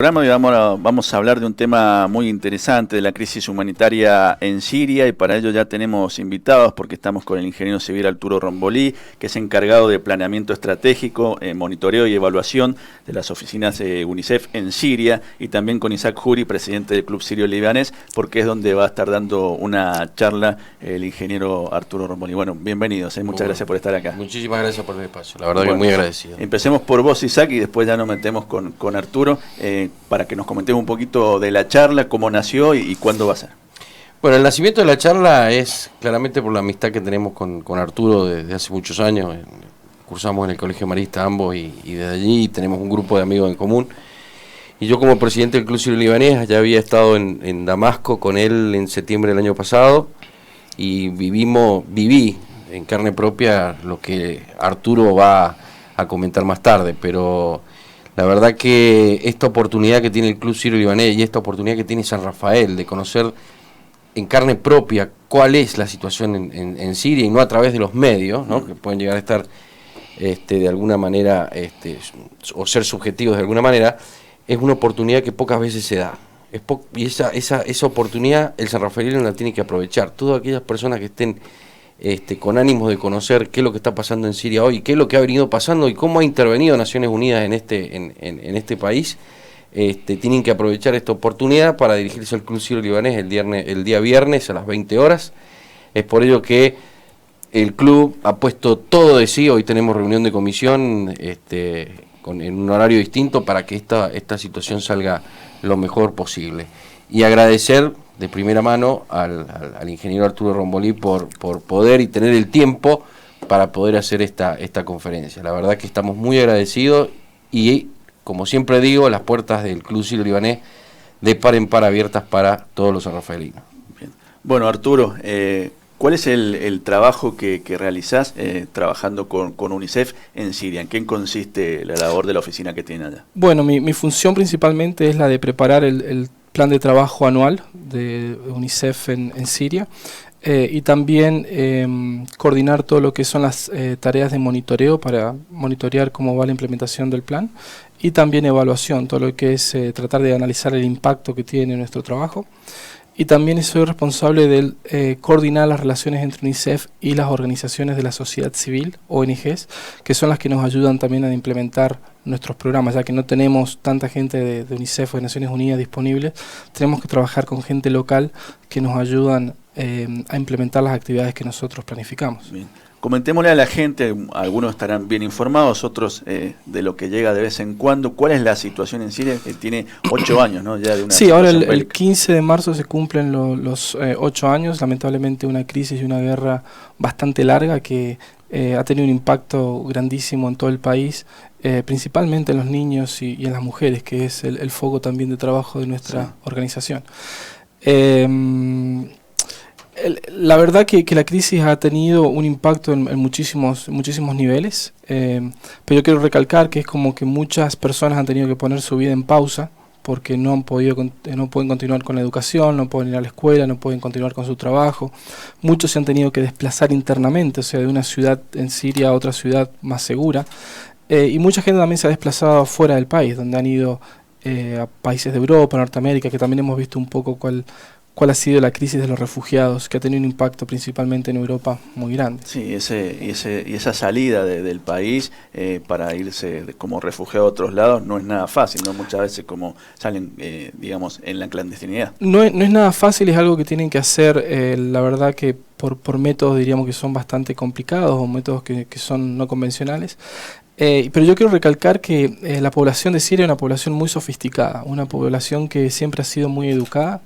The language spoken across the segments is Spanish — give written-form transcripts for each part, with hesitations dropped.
Programa y vamos a hablar de un tema muy interesante, de la crisis humanitaria en Siria, y para ello ya tenemos invitados porque estamos con el ingeniero civil Arturo Rombolí, que es encargado de planeamiento estratégico, monitoreo y evaluación de las oficinas de UNICEF en Siria, y también con Isaac Juri, presidente del Club Sirio Libanés, porque es donde va a estar dando una charla el ingeniero Arturo Rombolí. Bueno, bienvenidos, muchas gracias por estar acá. Muchísimas gracias por el espacio, la verdad que muy agradecido. Empecemos por vos, Isaac, y después ya nos metemos con Arturo, para que nos comentemos un poquito de la charla, cómo nació y cuándo va a ser. Bueno, el nacimiento de la charla es claramente por la amistad que tenemos con Arturo desde hace muchos años. Cursamos en el Colegio Marista ambos y desde allí tenemos un grupo de amigos en común. Y yo, como presidente del Club Sirio Libanés, ya había estado en Damasco con él en septiembre del año pasado y viví en carne propia lo que Arturo va a comentar más tarde, pero la verdad que esta oportunidad que tiene el Club Sirio Libanés y esta oportunidad que tiene San Rafael de conocer en carne propia cuál es la situación en Siria, y no a través de los medios, ¿no? Que pueden llegar a estar de alguna manera o ser subjetivos de alguna manera, es una oportunidad que pocas veces se da. Y esa oportunidad el San Rafaelino la tiene que aprovechar. Todas aquellas personas que estén con ánimos de conocer qué es lo que está pasando en Siria hoy, qué es lo que ha venido pasando y cómo ha intervenido Naciones Unidas en este país, tienen que aprovechar esta oportunidad para dirigirse al Club Sirio Libanés el día viernes a las 20 horas. Es por ello que el club ha puesto todo de sí. Hoy tenemos reunión de comisión en un horario distinto para que esta situación salga lo mejor posible. Y agradecer de primera mano al ingeniero Arturo Rombolí por poder y tener el tiempo para poder hacer esta conferencia. La verdad que estamos muy agradecidos y, como siempre digo, las puertas del Club Sirio Libanés de par en par abiertas para todos los sanrafalinos. Bien. Bueno, Arturo, ¿cuál es el trabajo que realizás trabajando con UNICEF en Siria? ¿En qué consiste la labor de la oficina que tiene allá? Bueno, mi función principalmente es la de preparar el plan de trabajo anual de UNICEF en Siria, y también coordinar todo lo que son las tareas de monitoreo para monitorear cómo va la implementación del plan, y también evaluación, todo lo que es tratar de analizar el impacto que tiene nuestro trabajo. Y también soy responsable de coordinar las relaciones entre UNICEF y las organizaciones de la sociedad civil, ONGs, que son las que nos ayudan también a implementar nuestros programas, ya que no tenemos tanta gente de UNICEF o de Naciones Unidas disponibles. Tenemos que trabajar con gente local que nos ayudan a implementar las actividades que nosotros planificamos. Bien. Comentémosle a la gente, algunos estarán bien informados, otros de lo que llega de vez en cuando. ¿Cuál es la situación en Siria? Que tiene 8 años, ¿no? Ya de una sí, ahora el 15 de marzo se cumplen los 8 años, lamentablemente una crisis y una guerra bastante larga que ha tenido un impacto grandísimo en todo el país, principalmente en los niños y en las mujeres, que es el foco también de trabajo de nuestra organización. La verdad que la crisis ha tenido un impacto en muchísimos niveles, pero yo quiero recalcar que es como que muchas personas han tenido que poner su vida en pausa porque no pueden continuar con la educación, no pueden ir a la escuela, no pueden continuar con su trabajo. Muchos se han tenido que desplazar internamente, o sea, de una ciudad en Siria a otra ciudad más segura, y mucha gente también se ha desplazado fuera del país, donde han ido a países de Europa, Norteamérica, que también hemos visto un poco cuál ha sido la crisis de los refugiados, que ha tenido un impacto principalmente en Europa muy grande. Sí, y esa salida del país para irse como refugiado a otros lados no es nada fácil, ¿no? Muchas veces como salen, digamos, en la clandestinidad. No es nada fácil, es algo que tienen que hacer, la verdad que por métodos, diríamos, que son bastante complicados, o métodos que son no convencionales. Pero yo quiero recalcar que la población de Siria es una población muy sofisticada, una población que siempre ha sido muy educada.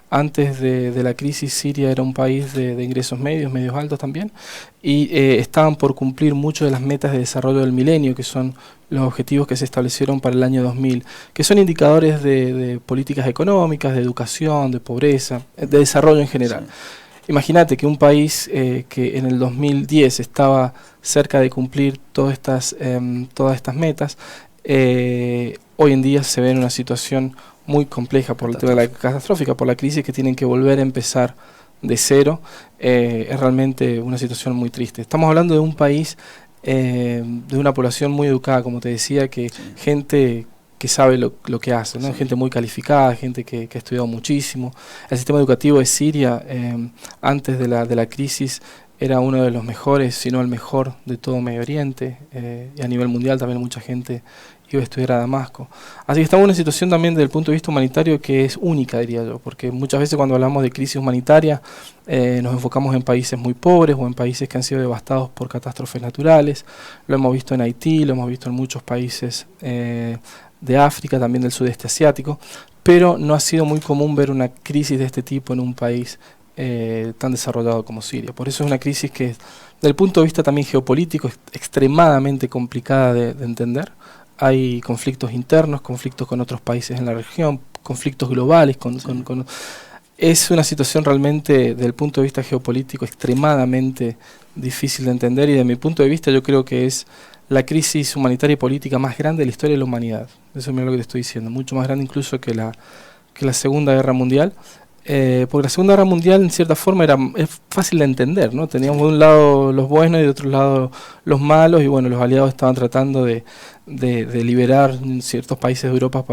Antes de la crisis, Siria era un país de ingresos medios altos también, y estaban por cumplir muchas de las metas de desarrollo del milenio, que son los objetivos que se establecieron para el año 2000, que son indicadores de políticas económicas, de educación, de pobreza, de desarrollo en general. Sí. Imagínate que un país que en el 2010 estaba cerca de cumplir todas estas metas, hoy en día se ve en una situación muy compleja por el tema de la catastrófica, por la crisis, que tienen que volver a empezar de cero. Es realmente una situación muy triste. Estamos hablando de un país, de una población muy educada, como te decía, que gente que sabe lo que hace, ¿no? Sí. Gente muy calificada, gente que ha estudiado muchísimo. El sistema educativo de Siria, antes de la crisis, era uno de los mejores, si no el mejor de todo Medio Oriente, y a nivel mundial también mucha gente iba a estudiar a Damasco. Así que estamos en una situación también desde el punto de vista humanitario que es única, diría yo, porque muchas veces cuando hablamos de crisis humanitaria nos enfocamos en países muy pobres o en países que han sido devastados por catástrofes naturales. Lo hemos visto en Haití, lo hemos visto en muchos países de África, también del sudeste asiático, pero no ha sido muy común ver una crisis de este tipo en un país tan desarrollado como Siria. Por eso es una crisis que, desde el punto de vista también geopolítico, es extremadamente complicada de entender. Hay conflictos internos, conflictos con otros países en la región, conflictos globales. Es una situación realmente, desde el punto de vista geopolítico, extremadamente difícil de entender, y desde mi punto de vista yo creo que es la crisis humanitaria y política más grande de la historia de la humanidad. Eso es lo que te estoy diciendo, mucho más grande incluso que la Segunda Guerra Mundial. Porque la Segunda Guerra Mundial en cierta forma es fácil de entender, ¿no? Teníamos de un lado los buenos y de otro lado los malos, y bueno, los aliados estaban tratando de liberar ciertos países de Europa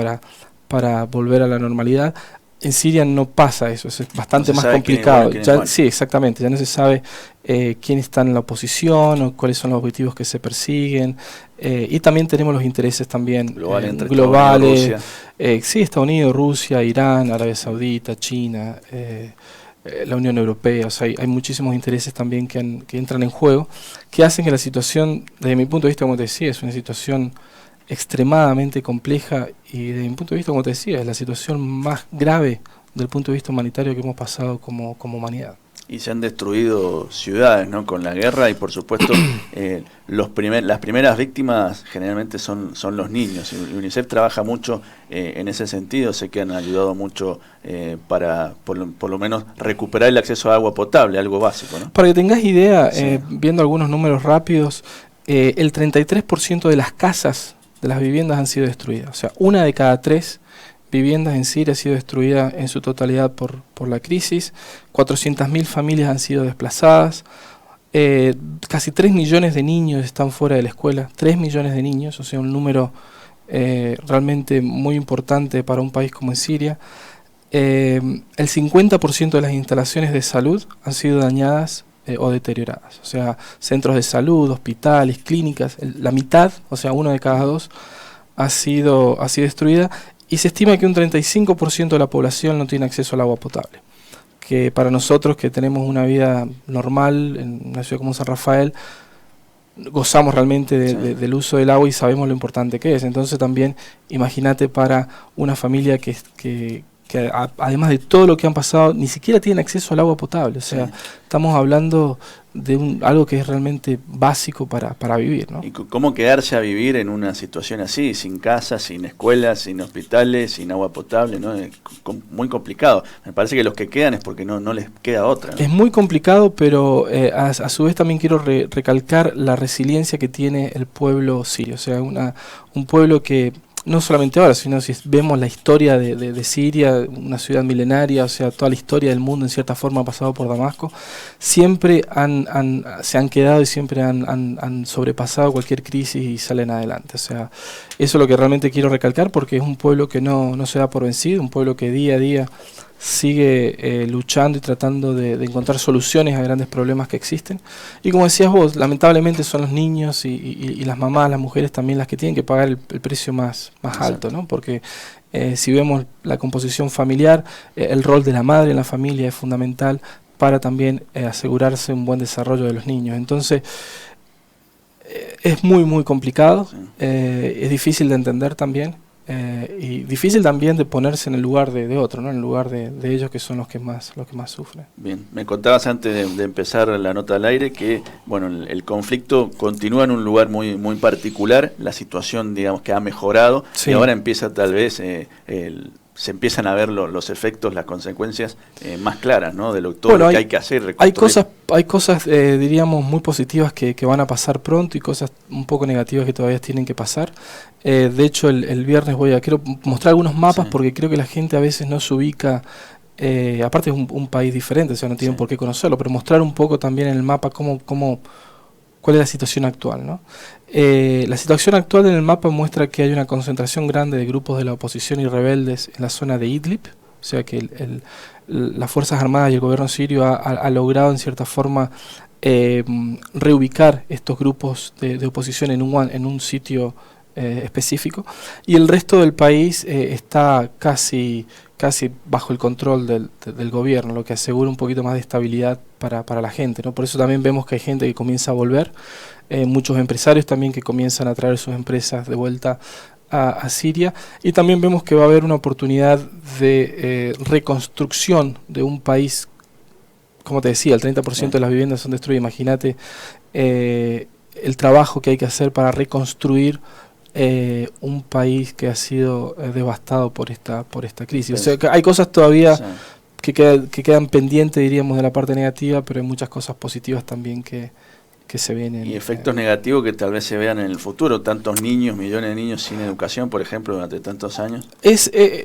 para volver a la normalidad. En Siria no pasa eso, es bastante más complicado. Sí, exactamente, ya no se sabe quién está en la oposición o cuáles son los objetivos que se persiguen, y también tenemos los intereses también globales. Sí, Estados Unidos, Rusia, Irán, Arabia Saudita, China, la Unión Europea. O sea, hay muchísimos intereses también que entran en juego, que hacen que la situación, desde mi punto de vista, como te decía, es una situación extremadamente compleja, y desde mi punto de vista, como te decía, es la situación más grave del punto de vista humanitario que hemos pasado como humanidad. Y se han destruido ciudades, ¿no?, con la guerra, y por supuesto las primeras víctimas generalmente son los niños. Y UNICEF trabaja mucho en ese sentido. Sé que han ayudado mucho para por lo menos recuperar el acceso a agua potable, algo básico, ¿no? Para que tengas idea, Sí. viendo algunos números rápidos, el 33% de las casas, de las viviendas, han sido destruidas. O sea, 1 de cada 3 viviendas en Siria ha sido destruida en su totalidad por la crisis. 400.000 familias han sido desplazadas. Casi 3 millones de niños están fuera de la escuela. 3 millones de niños, o sea, un número realmente muy importante para un país como en Siria. El 50% de las instalaciones de salud han sido dañadas o deterioradas. O sea, centros de salud, hospitales, clínicas, la mitad, o sea, 1 de cada 2, ha sido destruida. Y se estima que un 35% de la población no tiene acceso al agua potable. Que para nosotros, que tenemos una vida normal en una ciudad como San Rafael, gozamos realmente del uso del agua y sabemos lo importante que es. Entonces también, imagínate para una familia que además de todo lo que han pasado, ni siquiera tienen acceso al agua potable. O sea, estamos hablando de algo que es realmente básico para vivir, ¿no? ¿Y cómo quedarse a vivir en una situación así, sin casa, sin escuelas, sin hospitales, sin agua potable, ¿no? Es muy complicado. Me parece que los que quedan es porque no les queda otra, ¿no? Es muy complicado, pero a su vez también quiero recalcar la resiliencia que tiene el pueblo sirio. O sea, un pueblo que no solamente ahora, sino si vemos la historia de Siria, una ciudad milenaria, o sea, toda la historia del mundo en cierta forma ha pasado por Damasco, siempre se han quedado y siempre han sobrepasado cualquier crisis y salen adelante. O sea, eso es lo que realmente quiero recalcar, porque es un pueblo que no se da por vencido, un pueblo que día a día sigue luchando y tratando de encontrar soluciones a grandes problemas que existen. Y como decías vos, lamentablemente son los niños y las mamás, las mujeres también las que tienen que pagar el precio más alto, ¿no? Porque si vemos la composición familiar, el rol de la madre en la familia es fundamental para también asegurarse un buen desarrollo de los niños. Entonces, es muy, muy complicado, es difícil de entender también. Y difícil también de ponerse en el lugar de otro, ¿no? En el lugar de ellos, que son los que más sufren. Bien, me contabas antes de empezar la nota al aire que bueno, el conflicto continúa en un lugar muy muy particular, la situación, digamos, que ha mejorado, sí, y ahora empieza tal vez se empiezan a ver los efectos, las consecuencias más claras, ¿no? De todo lo que hay que hacer. Hay cosas diríamos, muy positivas que van a pasar pronto, y cosas un poco negativas que todavía tienen que pasar. De hecho, el viernes quiero mostrar algunos mapas, sí, porque creo que la gente a veces no se ubica. Aparte es un país diferente, o sea, no tienen por qué conocerlo, pero mostrar un poco también en el mapa cómo cuál es la situación actual, ¿no? La situación actual en el mapa muestra que hay una concentración grande de grupos de la oposición y rebeldes en la zona de Idlib, o sea que las Fuerzas Armadas y el gobierno sirio ha logrado en cierta forma reubicar estos grupos de oposición en un sitio específico, y el resto del país está casi bajo el control del gobierno, lo que asegura un poquito más de estabilidad para la gente, ¿no? Por eso también vemos que hay gente que comienza a volver, muchos empresarios también que comienzan a traer sus empresas de vuelta a Siria, y también vemos que va a haber una oportunidad de reconstrucción de un país. Como te decía, el 30% de las viviendas son destruidas. Imagínate el trabajo que hay que hacer para reconstruir un país que ha sido devastado por esta crisis. O sea, que hay cosas todavía que quedan pendientes, diríamos, de la parte negativa, pero hay muchas cosas positivas también que se vienen. Y efectos negativos que tal vez se vean en el futuro, tantos niños, millones de niños sin educación, por ejemplo, durante tantos años.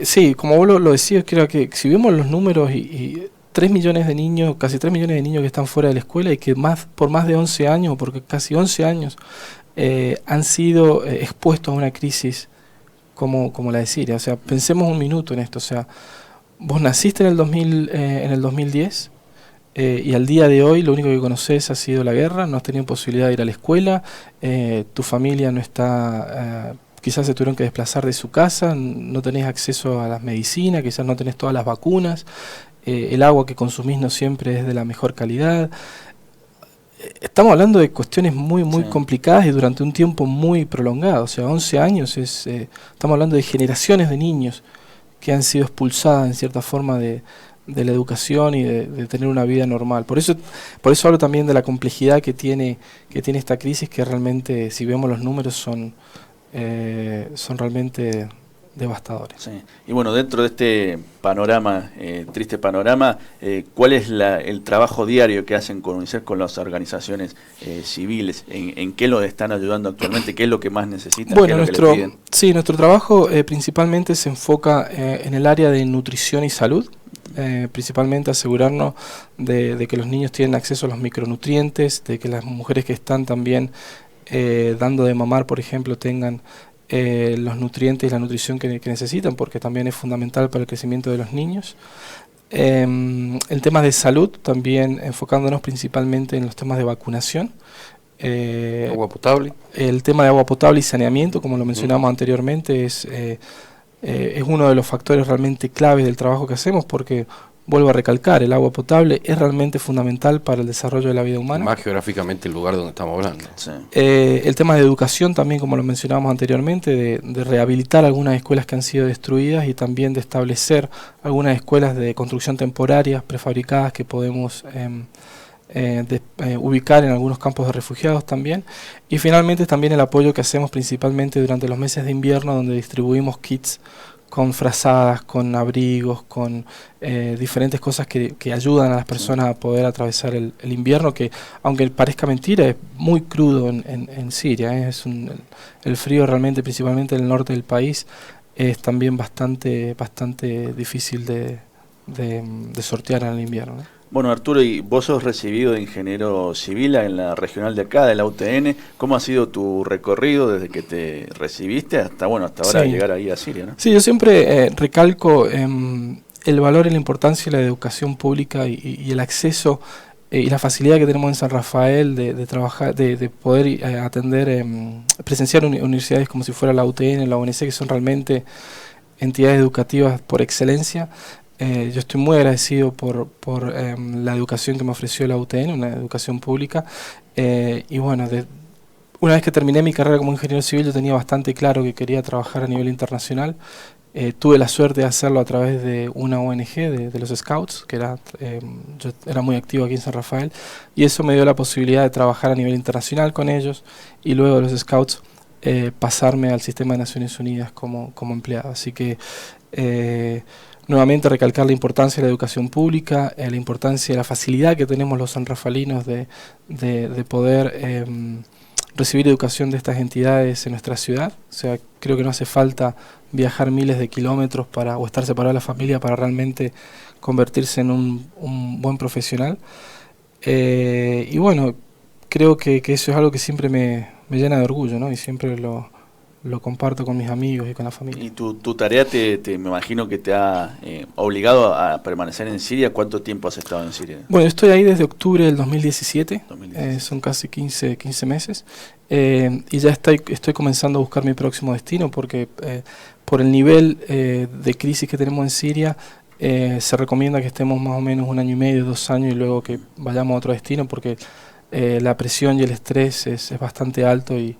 Sí, como vos lo decías, creo que si vemos los números y 3 millones de niños, casi 3 millones de niños que están fuera de la escuela y que por más de 11 años, porque casi 11 años, han sido expuestos a una crisis como la de Siria. O sea, pensemos un minuto en esto. O sea, vos naciste en el 2010 y al día de hoy lo único que conoces ha sido la guerra, no has tenido posibilidad de ir a la escuela, tu familia no está... quizás se tuvieron que desplazar de su casa, no tenés acceso a las medicinas, quizás no tenés todas las vacunas, el agua que consumís no siempre es de la mejor calidad. Estamos hablando de cuestiones muy complicadas y durante un tiempo muy prolongado. O sea, 11 años estamos hablando de generaciones de niños que han sido expulsadas en cierta forma de la educación y de tener una vida normal. Por eso hablo también de la complejidad que tiene esta crisis, que realmente, si vemos los números, son realmente devastadores. Sí. Y bueno, dentro de este panorama, triste panorama, ¿cuál es el trabajo diario que hacen con UNICEF, con las organizaciones civiles? ¿En qué lo están ayudando actualmente? ¿Qué es lo que más necesitan? Bueno, ¿Qué es lo que les piden? nuestro trabajo principalmente se enfoca en el área de nutrición y salud. Principalmente asegurarnos de que los niños tienen acceso a los micronutrientes, de que las mujeres que están también dando de mamar, por ejemplo, tengan los nutrientes y la nutrición que necesitan, porque también es fundamental para el crecimiento de los niños. En temas de salud, también enfocándonos principalmente en los temas de vacunación. Agua potable. El tema de agua potable y saneamiento, como lo mencionamos anteriormente, es uno de los factores realmente claves del trabajo que hacemos, porque, vuelvo a recalcar, el agua potable es realmente fundamental para el desarrollo de la vida humana. Más geográficamente el lugar donde estamos hablando. Sí. El tema de educación también, como lo mencionábamos anteriormente, de rehabilitar algunas escuelas que han sido destruidas y también de establecer algunas escuelas de construcción temporaria, prefabricadas, que podemos ubicar en algunos campos de refugiados también. Y finalmente también el apoyo que hacemos principalmente durante los meses de invierno, donde distribuimos kits con frazadas, con abrigos, con diferentes cosas que ayudan a las personas a poder atravesar el invierno, que aunque parezca mentira, es muy crudo en Siria. El frío realmente, principalmente en el norte del país, es también bastante difícil de sortear en el invierno, ¿no? Bueno, Arturo, y vos sos recibido de ingeniero civil en la regional de acá, de la UTN. ¿Cómo ha sido tu recorrido desde que te recibiste hasta ahora llegar ahí a Siria, ¿no? Sí, yo siempre recalco el valor y la importancia de la educación pública y el acceso y la facilidad que tenemos en San Rafael de trabajar, de poder atender, presenciar universidades como si fuera la UTN, la UNC, que son realmente entidades educativas por excelencia. Yo estoy muy agradecido por la educación que me ofreció la UTN, una educación pública, y bueno, una vez que terminé mi carrera como ingeniero civil, yo tenía bastante claro que quería trabajar a nivel internacional. Tuve la suerte de hacerlo a través de una ONG, de los Scouts, que yo era muy activo aquí en San Rafael, y eso me dio la posibilidad de trabajar a nivel internacional con ellos, y luego de los Scouts pasarme al sistema de Naciones Unidas como empleado. Así que nuevamente recalcar la importancia de la educación pública, la importancia de la facilidad que tenemos los sanrafalinos de poder recibir educación de estas entidades en nuestra ciudad. O sea, creo que no hace falta viajar miles de kilómetros o estar separado de la familia para realmente convertirse en un buen profesional. Y bueno, creo que eso es algo que siempre me llena de orgullo, ¿no? Y siempre lo comparto con mis amigos y con la familia. Y tu tarea me imagino que te ha obligado a permanecer en Siria. ¿Cuánto tiempo has estado en Siria? Bueno, estoy ahí desde octubre del 2017, 2017. Son casi 15 meses, y ya estoy comenzando a buscar mi próximo destino, porque por el nivel de crisis que tenemos en Siria, se recomienda que estemos más o menos 1 año y medio, 2 años, y luego que vayamos a otro destino, porque la presión y el estrés es bastante alto, y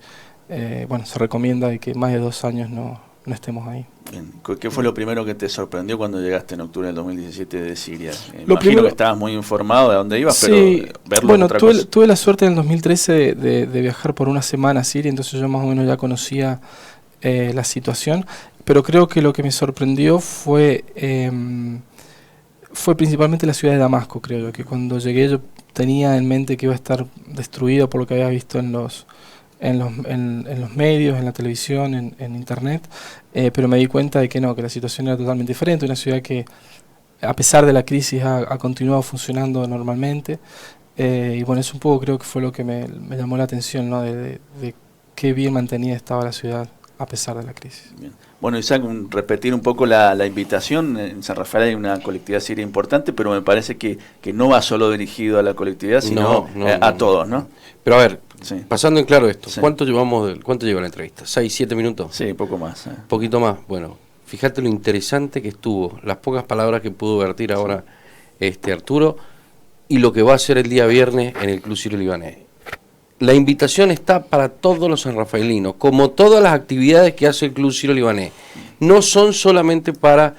bueno, se recomienda que más de 2 años no estemos ahí. Bien. ¿Qué fue lo primero que te sorprendió cuando llegaste en octubre del 2017 de Siria? Lo Imagino primero, que estabas muy informado de dónde ibas, sí, pero verlo bueno, es otra cosa. tuve la suerte en el 2013 de viajar por 1 semana a Siria, entonces yo más o menos ya conocía la situación, pero creo que lo que me sorprendió fue principalmente la ciudad de Damasco. Creo yo que cuando llegué yo tenía en mente que iba a estar destruido por lo que había visto en los medios, en la televisión, en internet, pero me di cuenta de que no, que la situación era totalmente diferente. Una ciudad que, a pesar de la crisis, ha continuado funcionando normalmente, y bueno, eso un poco creo que fue lo que me llamó la atención, ¿no? De qué bien mantenida estaba la ciudad a pesar de la crisis. Bien. Bueno, Isaac, repetir un poco la invitación. En San Rafael hay una colectividad siria importante, pero me parece que no va solo dirigido a la colectividad, sino a todos, ¿no? Pero a ver, sí. Pasando en claro esto, Sí. ¿cuánto lleva la entrevista? ¿6, 7 minutos? Sí, poco más. Un poquito más. Bueno, fíjate lo interesante que estuvo, las pocas palabras que pudo vertir ahora Arturo, y lo que va a hacer el día viernes en el Club Sirio Libanés. La invitación está para todos los sanrafaelinos, como todas las actividades que hace el Club Sirio Libanés. No son solamente para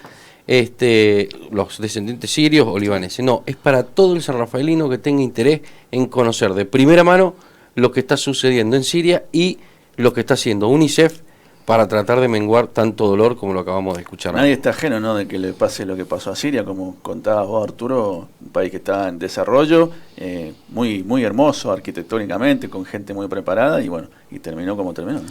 los descendientes sirios o libaneses, no, es para todo el sanrafaelino que tenga interés en conocer de primera mano lo que está sucediendo en Siria y lo que está haciendo UNICEF para tratar de menguar tanto dolor como lo acabamos de escuchar. Nadie está ajeno, ¿no?, de que le pase lo que pasó a Siria, como contabas vos, Arturo, un país que está en desarrollo, muy, muy hermoso arquitectónicamente, con gente muy preparada, y bueno, y terminó como terminó, ¿no?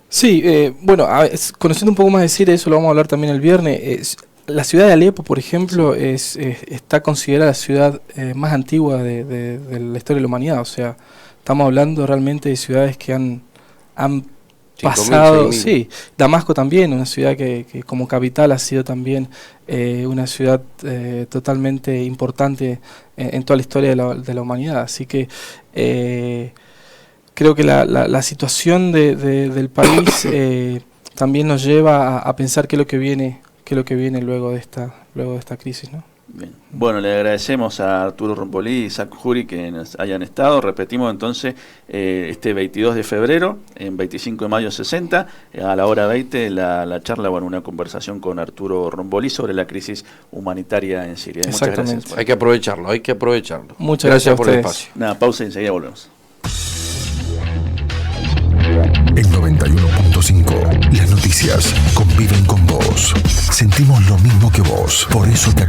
Sí, bueno, conociendo un poco más de Siria, eso lo vamos a hablar también el viernes. La ciudad de Alepo, por ejemplo, está considerada la ciudad más antigua de la historia de la humanidad. O sea, estamos hablando realmente de ciudades que han pasado. 5.000, 6.000. Sí, Damasco también, una ciudad que como capital ha sido también una ciudad totalmente importante en toda la historia de la humanidad. Así que creo que la situación del país también nos lleva a pensar qué es lo que viene luego de esta crisis, ¿no? Bien. Bueno, le agradecemos a Arturo Rombolí y Isaac Jury que nos hayan estado. Repetimos entonces, este 22 de febrero, en 25 de mayo 60, a la hora 20, la charla, bueno, una conversación con Arturo Rombolí sobre la crisis humanitaria en Siria. Muchas Exactamente. gracias. Hay que aprovecharlo. Muchas gracias por el a ustedes. espacio. Nada, pausa y enseguida volvemos. En 91.5, las noticias conviven con vos. Sentimos lo mismo que vos. Por eso te acompañamos.